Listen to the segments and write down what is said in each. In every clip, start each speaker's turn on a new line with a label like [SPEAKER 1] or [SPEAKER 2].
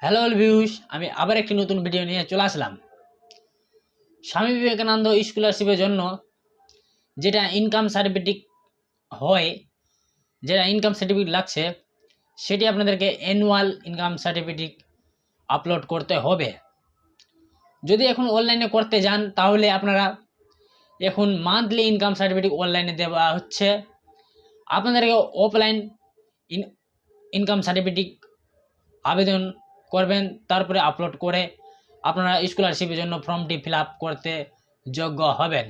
[SPEAKER 1] Hello views, আমি আবার একটি নতুন ভিডিও নিয়ে চলে আসলাম। স্বামী বিবেকানন্দ স্কলারশিপের জন্য যেটা ইনকাম সার্টিফিকেট হয়, যেটা ইনকাম সার্টিফিকেট লাগছে, সেটি আপনাদেরকে অ্যানুয়াল ইনকাম সার্টিফিকেট আপলোড করতে হবে। যদি এখন অনলাইনে করতে যান তাহলে আপনারা এখন মান্থলি ইনকাম সার্টিফিকেট অনলাইনে দেওয়া হচ্ছে। আপনাদেরকে অফলাইন ইনকাম সার্টিফিকেট আবেদন করবেন, তারপরে আপলোড করে আপনারা স্কলারশিপের জন্য ফর্মটি ফিল আপ করতে যোগ্য হবেন।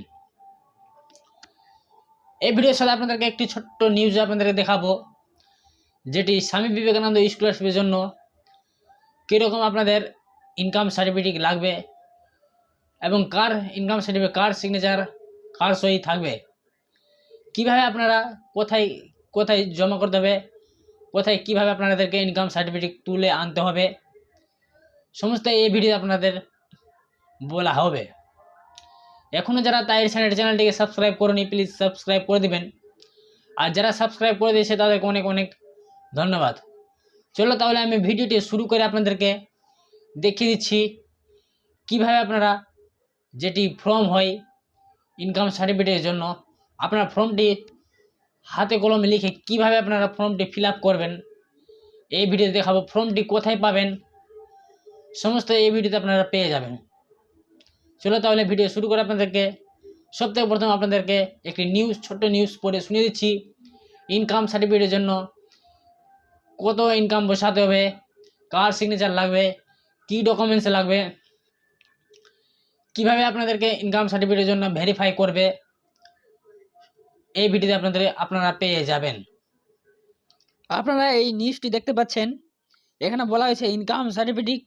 [SPEAKER 1] এই ভিডিওর সাথে আপনাদেরকে একটি ছোট্ট নিউজ আপনাদেরকে দেখাবো, যেটি স্বামী বিবেকানন্দ স্কলারশিপের জন্য কীরকম আপনাদের ইনকাম সার্টিফিকেট লাগবে এবং কার ইনকাম সার্টিফিকেট, কার সিগনেচার, কার সই থাকবে, কিভাবে আপনারা কোথায় কোথায় জমা করতে হবে, কোথায় কিভাবে আপনাদেরকে ইনকাম সার্টিফিকেট তুলে আনতে হবে, সমস্ত এই ভিডিও আপনাদের বলা হবে। এখনও যারা তাই চ্যানেলটিকে সাবস্ক্রাইব করুনি, প্লিজ সাবস্ক্রাইব করে দিবেন। আর যারা সাবস্ক্রাইব করে দিয়েছে তাদেরকে অনেক অনেক ধন্যবাদ। চলো তাহলে আমি ভিডিওটি শুরু করে আপনাদেরকে দেখিয়ে দিচ্ছি কিভাবে আপনারা যেটি ফর্ম হয় ইনকাম সার্টিফিকেটের জন্য, আপনারা ফর্মটি হাতে কলমে লিখে কিভাবে আপনারা ফর্মটি ফিল আপ করবেন এই ভিডিওতে দেখাবো। ফর্মটি কোথায় পাবেন সমস্ত এই ভিডিওতে আপনারা পেয়ে যাবেন। চলো তাহলে ভিডিও শুরু করে আপনাদেরকে সবথেকে প্রথম আপনাদেরকে একটি ছোট্ট নিউজ পড়ে শুনিয়ে দিচ্ছি। ইনকাম সার্টিফিকেটের জন্য কত ইনকাম বসাতে হবে, কার সিগনেচার লাগবে, কি ডকুমেন্টস লাগবে, কিভাবে আপনাদেরকে ইনকাম সার্টিফিকেটের জন্য ভেরিফাই করবে, এই ভিডিওতে আপনারা পেয়ে যাবেন।
[SPEAKER 2] আপনারা এই নিউজটি দেখতে পাচ্ছেন, এখানে বলা হয়েছে income certificate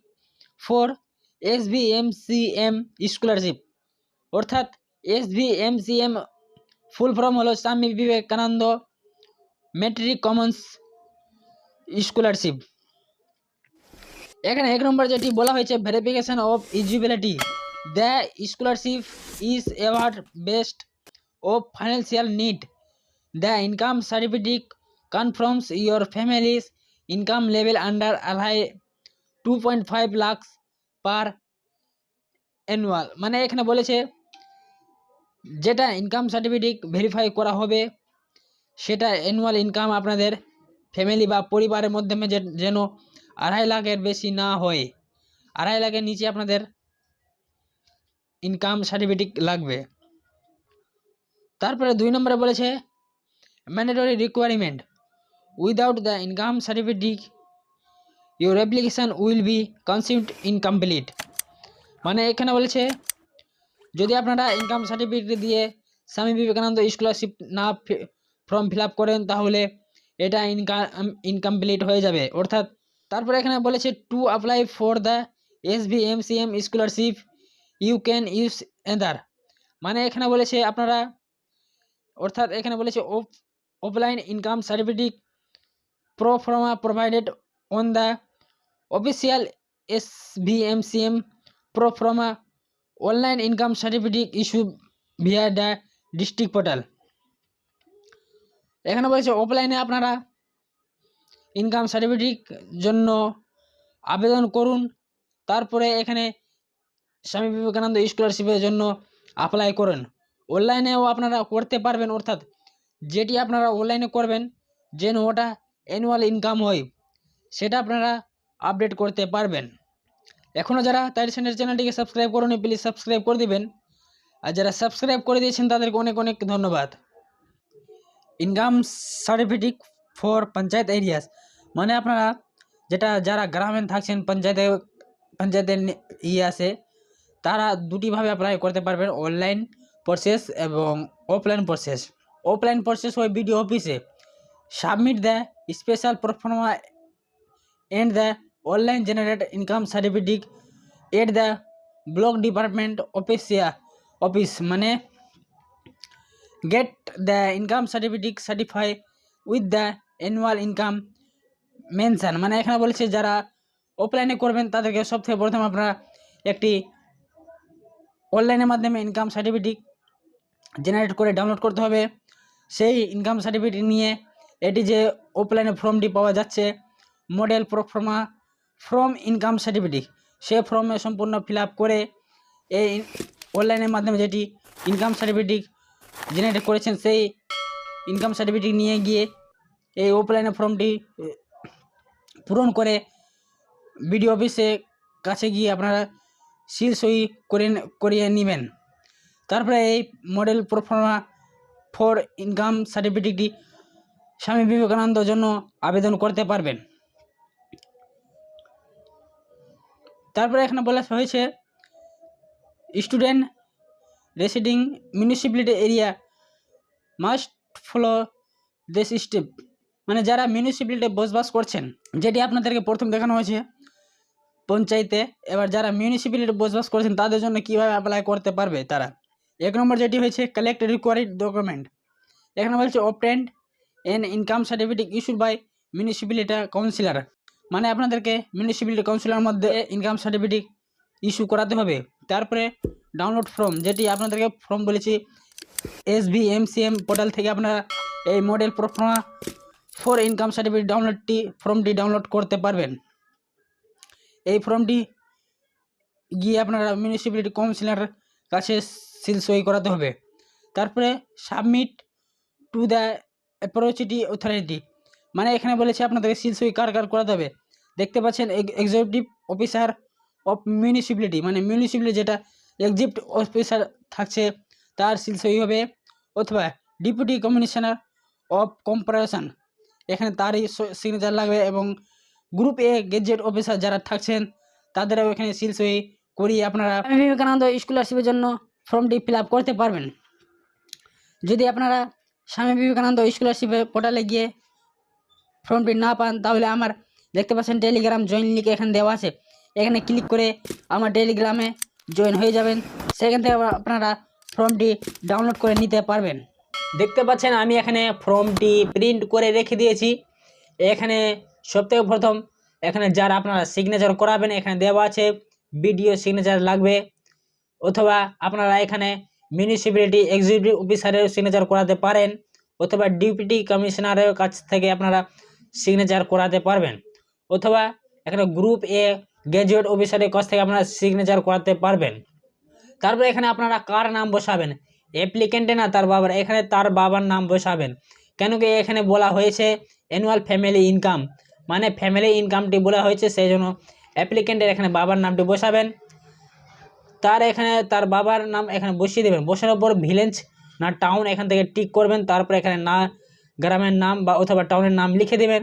[SPEAKER 2] for SBMCM scholarship, অর্থাৎ SBMCM ফুল ফর্ম হলো Swami Vivekananda metric Commons scholarship. এখানে 1 নম্বর যেটি বলা হয়েছে, verification of eligibility. The scholarship is award based of financial need. The income certificate confirms your family's income level under আড়াই 2.5 lakhs per annual। মানে এখানে বলেছে যেটা ইনকাম সার্টিফিকেট ভেরিফাই করা হবে সেটা অ্যানুয়াল ইনকাম আপনাদের ফ্যামিলি বা পরিবারের মাধ্যমে যেন 2.5 লাখের বেশি না হয়, 2.5 লাখের নিচে আপনাদের ইনকাম সার্টিফিকেট লাগবে। তারপরে 2 নম্বরে বলেছে mandatory requirement. Without the income certificate, your application will be considered incomplete। মানে এখানে বলেছে যদি আপনারা ইনকাম সার্টিফিকেট দিয়ে স্বামী বিবেকানন্দ স্কলারশিপ না ফর্ম ফিল আপ করেন তাহলে এটা ইনকমপ্লিট হয়ে যাবে। অর্থাৎ তারপরে এখানে বলেছে to apply for the SBMCM scholarship you can use either. মানে এখানে বলেছে আপনারা, অর্থাৎ এখানে বলেছে offline income certificate pro forma provided on the official SBMCM pro forma online income certificate issued via the district portal। এখানে বলেছে অফলাইনে আপনারা ইনকাম সার্টিফিকেট জন্য আবেদন করুন, তারপরে এখানে স্বামী বিবেকানন্দ স্কলারশিপের জন্য অ্যাপ্লাই করুন। অনলাইনেও আপনারা করতে পারবেন, অর্থাৎ যেটি আপনারা অনলাইনে করবেন যেন ওটা অ্যানুয়াল ইনকাম হয় সেটা আপনারা আপডেট করতে পারবেন। এখনও যারা তাই চ্যানেলটিকে সাবস্ক্রাইব করুন, প্লিজ সাবস্ক্রাইব করে দিবেন। আর যারা সাবস্ক্রাইব করে দিয়েছেন তাদেরকে অনেক অনেক ধন্যবাদ। Income certificate for panchayat areas, মানে আপনারা যারা গ্রামে থাকছেন, পঞ্চায়েতের আছে, তারা দুটিভাবে অ্যাপ্লাই করতে পারবেন, অনলাইন প্রসেস এবং অফলাইন প্রসেস। অফলাইন প্রসেস হয় বিডিও অফিসে। Submit the special pro forma and the online generate income certificate at the block department office মানে get the income certificate certify with the annual income mention। মানে এখানে বলেছে যারা অফলাইনে করবেন তাদেরকে সবথেকে প্রথম আপনারা একটি অনলাইনের মাধ্যমে ইনকাম সার্টিফিকেট জেনারেট করে ডাউনলোড করতে হবে। সেই ইনকাম সার্টিফিকেট নিয়ে এটি যে অফলাইনে ফর্মটি পাওয়া যাচ্ছে model pro forma form income certificate, সে ফর্মে সম্পূর্ণ ফিল আপ করে এই অনলাইনের মাধ্যমে যেটি ইনকাম সার্টিফিকেট জেনারেট করেছেন সেই ইনকাম সার্টিফিকেট নিয়ে গিয়ে এই অফলাইনে ফর্মটি পূরণ করে বিডিও অফিসে কাছে গিয়ে আপনারা সিল সই করিয়ে নেবেন। তারপরে এই মডেল প্রোফর্মা ফর ইনকাম সার্টিফিকেটটি স্বামী বিবেকানন্দর জন্য আবেদন করতে পারবেন। তারপরে এখানে বলা হয়েছে student residing municipality area must follow this step, মানে যারা মিউনিসিপ্যালিটিতে বসবাস করছেন, যেটি আপনাদেরকে প্রথম দেখানো হয়েছে পঞ্চায়েতে। এবার যারা মিউনিসিপ্যালিটিতে বসবাস করছেন তাদের জন্য কীভাবে অ্যাপ্লাই করতে পারবে তারা, 1 নম্বর যেটি হয়েছে কালেক্ট রিকোয়ার্ড ডকুমেন্ট। এখানে বলছে obtained an income certificate issued by municipality councillor, মানে আপনাদেরকে মিউনিসিপ্যালিটি কাউন্সিলর মধ্যে ইনকাম সার্টিফিকেট ইস্যু করাতে হবে। তারপরে ডাউনলোড ফর্ম, যেটি আপনাদেরকে ফর্ম বলেছি SBMCM পোর্টাল থেকে আপনারা এই model proforma for income certificate ফর্মটি ডাউনলোড করতে পারবেন। এই ফর্মটি গিয়ে আপনারা মিউনিসিপ্যালিটি কাউন্সিলর কাছে সিল সই করাতে হবে। তারপরে সাবমিট টু দ্য অ্যাপ্রোচিটি অথরিটি, মানে এখানে বলেছে আপনাদেরকে সিল সই কার করাতে হবে। দেখতে পাচ্ছেন এক্সিকিউটিভ অফিসার অফ মিউনিসিপ্যালিটি, মানে মিউনিসিপ্যালিটি যেটা এক্সিকিউটিভ অফিসার থাকছে তার সিল সই হবে, অথবা ডেপুটি কমিশনার অফ কর্পোরেশন, এখানে তারই সিগনেচার লাগবে, এবং গ্রুপ এ গেজেট অফিসার যারা থাকছেন তাদেরও এখানে সিল সই করিয়ে আপনারা স্বামী বিবেকানন্দ স্কলারশিপের জন্য ফর্মটি ফিল আপ করতে পারবেন। যদি আপনারা স্বামী বিবেকানন্দ স্কলারশিপে পোর্টালে গিয়ে ফর্মটি না পান তাহলে আমার দেখতে পাচ্ছেন টেলিগ্রাম জয়েন লিঙ্ক এখানে দেওয়া আছে, এখানে ক্লিক করে আমার টেলিগ্রামে জয়েন হয়ে যাবেন, সেখান থেকে আপনারা ফর্মটি ডাউনলোড করে নিতে পারবেন। দেখতে পাচ্ছেন আমি এখানে ফর্মটি প্রিন্ট করে রেখে দিয়েছি। এখানে সবথেকে প্রথম এখানে যারা আপনারা সিগনেচার করাবেন এখানে দেওয়া আছে বিডিও সিগনেচার লাগবে, অথবা আপনারা এখানে মিউনিসিপ্যালিটি এক্সিকিউটিভ অফিসারের সিগনেচার করাতে পারেন, অথবা ডেপুটি কমিশনারের কাছ থেকে আপনারা সিগনেচার করাতে পারবেন, অথবা এখানে গ্রুপ এ গ্র্যাজুয়েট অফিসারের কাছ থেকে আপনারা সিগনেচার করাতে পারবেন। তারপরে এখানে আপনারা কার নাম বসাবেন, অ্যাপ্লিকেন্টে না তার বাবার, এখানে তার বাবার নাম বসাবেন। কেন কি এখানে বলা হয়েছে অ্যানুয়াল ফ্যামিলি ইনকাম, মানে ফ্যামিলি ইনকামটি বলা হয়েছে, সেই জন্য অ্যাপ্লিকেন্টের এখানে বাবার নামটি বসাবেন। তার বাবার নাম এখানে বসিয়ে দেবেন। বসানোর পর ভিলেজ না টাউন এখান থেকে টিক করবেন। তারপর এখানে না গ্রামের নাম বা অথবা টাউনের নাম লিখে দেবেন।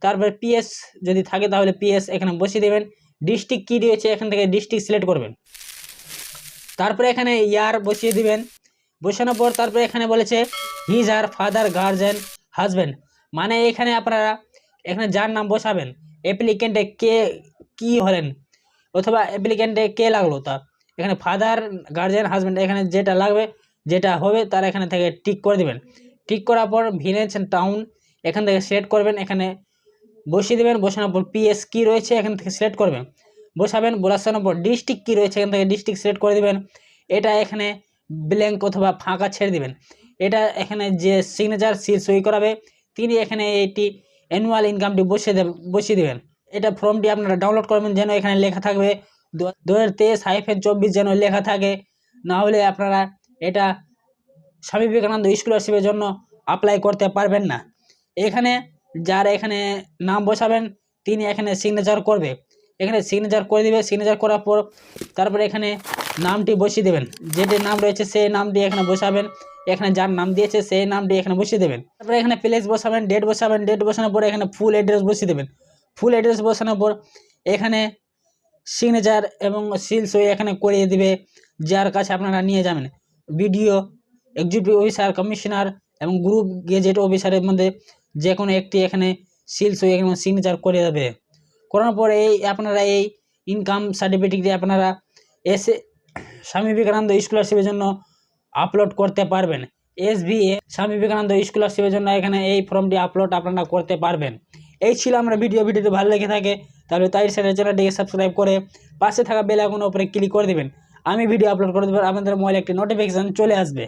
[SPEAKER 2] তারপর পিএস যদি থাকে তাহলে পিএস এখানে বসিয়ে দেবেন। ডিস্ট্রিক্ট কী রয়েছে এখান থেকে ডিস্ট্রিক্ট সিলেক্ট করবেন। তারপরে এখানে ইয়ার বসিয়ে দিবেন। বসানোর পর তারপরে এখানে বলেছে হিজ আর ফাদার গার্জেন হাজব্যান্ড, মানে এখানে আপনারা এখানে যার নাম বসাবেন অ্যাপ্লিকেন্টে কে কি হলেন অথবা অ্যাপ্লিকেন্টে কে লাগলো তা এখানে ফাদার গার্জেন হাজব্যান্ড এখানে যেটা লাগবে যেটা হবে তার এখানে থেকে টিক করে দিবেন। টিক করার পর ভিলেজ টাউন এখান থেকে সিলেক্ট করবেন, এখানে বসিয়ে দেবেন। বসানোর পর পিএস কি রয়েছে এখান থেকে সিলেক্ট করবেন, বসাবেন। বসানোর পর ডিস্ট্রিক্ট কী রয়েছে এখান থেকে ডিস্ট্রিক্ট সিলেক্ট করে দেবেন। এটা এখানে ব্ল্যাঙ্ক অথবা ফাঁকা ছেড়ে দিবেন। এটা এখানে যে সিগনেচার সিল সই করাবে তিনি এখানে এইটি অ্যানুয়াল ইনকামটি বসিয়ে দেবেন। এটা ফর্মটি আপনারা ডাউনলোড করবেন যেন এখানে লেখা থাকবে 2023-24 যেন লেখা থাকে, না হলে আপনারা এটা স্বামী বিবেকানন্দ স্কলারশিপের জন্য অ্যাপ্লাই করতে পারবেন না। এখানে যার এখানে নাম বসাবেন তিনি এখানে সিগনেচার করবে, এখানে সিগনেচার করে দিবে। সিগনেচার করার পর তারপরে এখানে নামটি বসিয়ে দেবেন, যেটি নাম রয়েছে সেই নামটি এখানে বসাবেন। এখানে যার নাম দিয়েছে সেই নামটি এখানে বসিয়ে দেবেন। তারপরে এখানে প্লেস বসাবেন, ডেট বসাবেন। ডেট বসানোর পর এখানে ফুল অ্যাড্রেস বসিয়ে দেবেন। ফুল অ্যাড্রেস বসানোর পর এখানে সিগনেচার এবং সিল সই এখানে করিয়ে দিবে যার কাছে আপনারা নিয়ে যাবেন। বিডিও এক্সিকিউটিভ অফিসার কমিশনার এবং গ্রুপ গেজেট অফিসারের মধ্যে যে কোনো একটি এখানে সিল সই এখানে সিগনেচার করে দেবে। করানোর পর আপনারা এই ইনকাম সার্টিফিকেটটি আপনারা এসে স্বামী বিবেকানন্দ স্কলারশিপের জন্য আপলোড করতে পারবেন। SBA স্বামী বিবেকানন্দ স্কলারশিপের জন্য এখানে এই ফর্মটি আপলোড আপনারা করতে পারবেন। এই ছিল আমরা ভিডিওটি ভালো লেগে থাকে তাহলে তাই চ্যানেলটিকে সাবস্ক্রাইব করে পাশে থাকা বেল আইকনের উপরে ক্লিক করে দেবেন। আমি ভিডিও আপলোড করে দেবো, আপনাদের মোবাইলে একটি নোটিফিকেশান চলে আসবে।